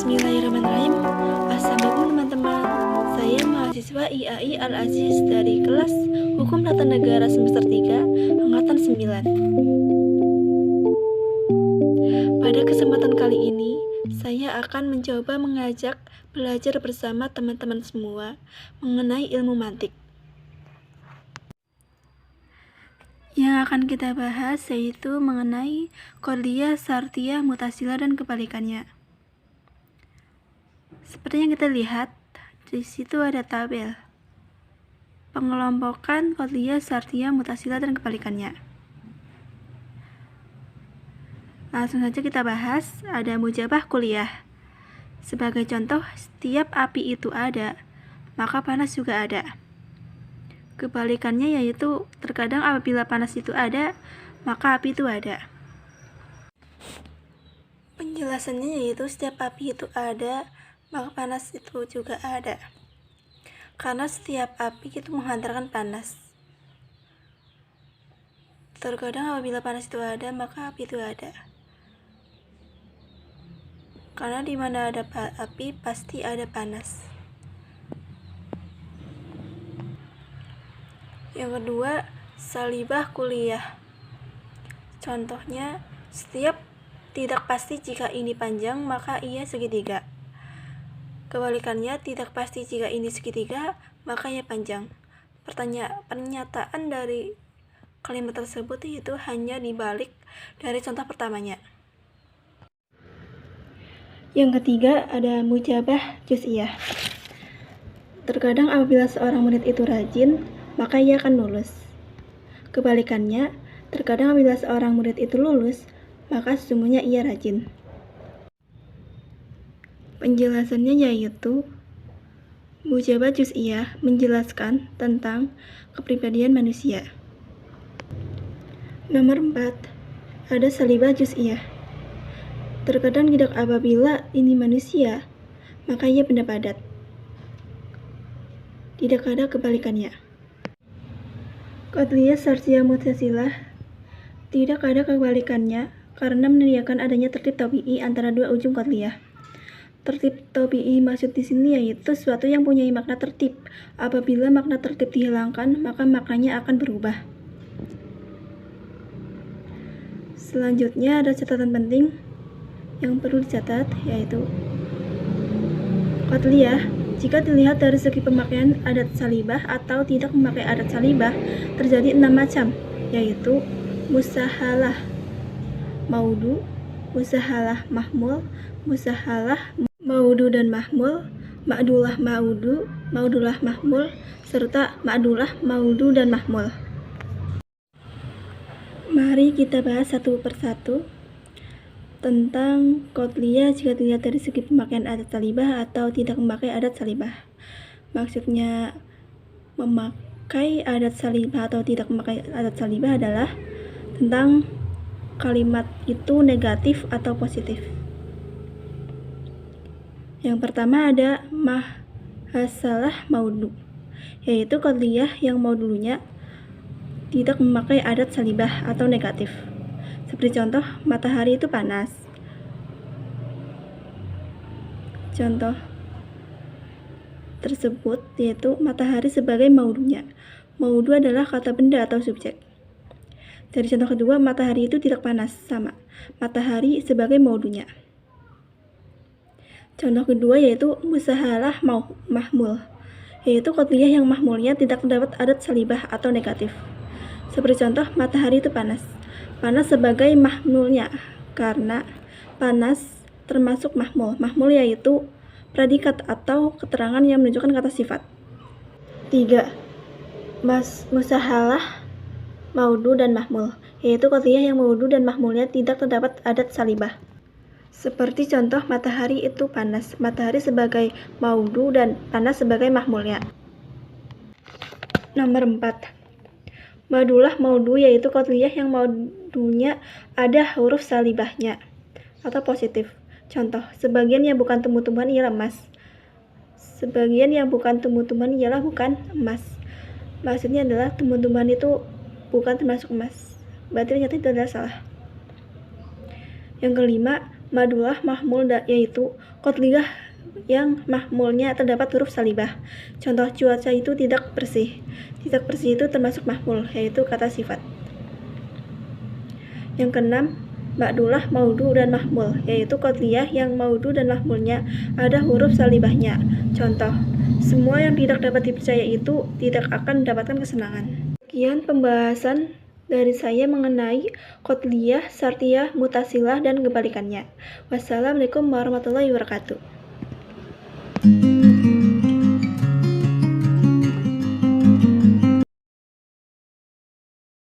Bismillahirrahmanirrahim. Assalamualaikum teman-teman. Saya mahasiswa IAI Al-Aziz dari kelas Hukum Tata Negara semester 3, angkatan 9. Pada kesempatan kali ini, saya akan mencoba mengajak belajar bersama teman-teman semua mengenai ilmu mantik. Yang akan kita bahas yaitu mengenai Qatliyah, Syartiyah, Mutasila, dan kebalikannya. Seperti yang kita lihat, di situ ada tabel pengelompokan Qatliyah, Syartiyah, Mutasila, dan kebalikannya. Langsung saja kita bahas. Ada mujabah kuliah. Sebagai contoh, setiap api itu ada, maka panas juga ada. Kebalikannya yaitu terkadang apabila panas itu ada, maka api itu ada. Penjelasannya yaitu setiap api itu ada, maka panas itu juga ada. Karena setiap api itu menghantarkan panas. Terkadang apabila panas itu ada, maka api itu ada. Karena di mana ada api, pasti ada panas. Yang kedua, salibah kuliah. Contohnya, setiap tidak pasti jika ini panjang, maka ia segitiga. Kebalikannya, tidak pasti jika ini segitiga, maka ia panjang. Pernyataan dari kalimat tersebut itu hanya dibalik dari contoh pertamanya. Yang ketiga, ada mujabah juz'iyah. Terkadang apabila seorang murid itu rajin, maka ia akan lulus. Kebalikannya, terkadang apabila seorang murid itu lulus, maka sesungguhnya ia rajin. Penjelasannya yaitu mujabah juz'iyah menjelaskan tentang kepribadian manusia. Nomor 4, ada salibah juz'iyah. Terkadang tidak apabila ini manusia, maka ia benda padat. Tidak ada kebalikannya. Qatliyah, Syartiyah, Mutasilah tidak ada kebalikannya karena meneriakan adanya tertib tabi'i antara dua ujung qatliyah. Tertib tabi'i maksud di sini yaitu sesuatu yang punya makna tertib. Apabila makna tertib dihilangkan, maka maknanya akan berubah. Selanjutnya ada catatan penting yang perlu dicatat, yaitu qatliyah jika dilihat dari segi pemakaian adat salibah atau tidak memakai adat salibah, terjadi 6 macam, yaitu musahalah maudu, musahalah mahmul, musahalah maudu dan mahmul, ma'dulah maudu, maudulah mahmul, serta ma'dulah maudu dan mahmul. Mari kita bahas satu persatu tentang qatliyah jika dilihat dari segi pemakaian adat salibah atau tidak memakai adat salibah. Maksudnya memakai adat salibah atau tidak memakai adat salibah adalah tentang kalimat itu negatif atau positif. Yang pertama ada mahasalah maudu, yaitu qatliyah yang maudulunya tidak memakai adat salibah atau negatif. Seperti contoh, matahari itu panas. Contoh tersebut yaitu matahari sebagai maudunya. Maudu adalah kata benda atau subjek. Dari contoh kedua, matahari itu tidak panas, sama. Matahari sebagai maudunya. Contoh kedua yaitu musahalah mahmul, yaitu qatliyah yang mahmulnya tidak terdapat adat salibah atau negatif. Seperti contoh, matahari itu panas. Panas sebagai mahmulnya, karena panas termasuk mahmul. Mahmul yaitu predikat atau keterangan yang menunjukkan kata sifat. 3. Musahalah maudu dan mahmul, yaitu qatliyah yang maudu dan mahmulnya tidak terdapat adat salibah. Seperti contoh, matahari itu panas. Matahari sebagai maudu dan panas sebagai mahmulnya. Nomor 4. Ma'dulah maudu, yaitu qatliyah yang maudunya ada huruf salibahnya atau positif. Contoh, sebagian yang bukan tumbuh-tumbuhan ialah emas. Sebagian yang bukan tumbuh-tumbuhan ialah bukan emas. Maksudnya adalah tumbuh-tumbuhan itu bukan termasuk emas. Berarti ternyata itu adalah salah. Yang kelima, Madullah mahmul yaitu qatliyah yang mahmulnya terdapat huruf salibah. Contoh cuaca itu tidak bersih. Tidak bersih itu termasuk mahmul, yaitu kata sifat. Yang keenam, ma'dullah maudu dan mahmul, yaitu qatliyah yang maudu dan mahmulnya ada huruf salibahnya. Contoh, semua yang tidak dapat dipercaya itu tidak akan mendapatkan kesenangan. Sekian pembahasan dari saya mengenai qatliyah, syartiyah, mutasilah, dan kebalikannya. Wassalamualaikum warahmatullahi wabarakatuh.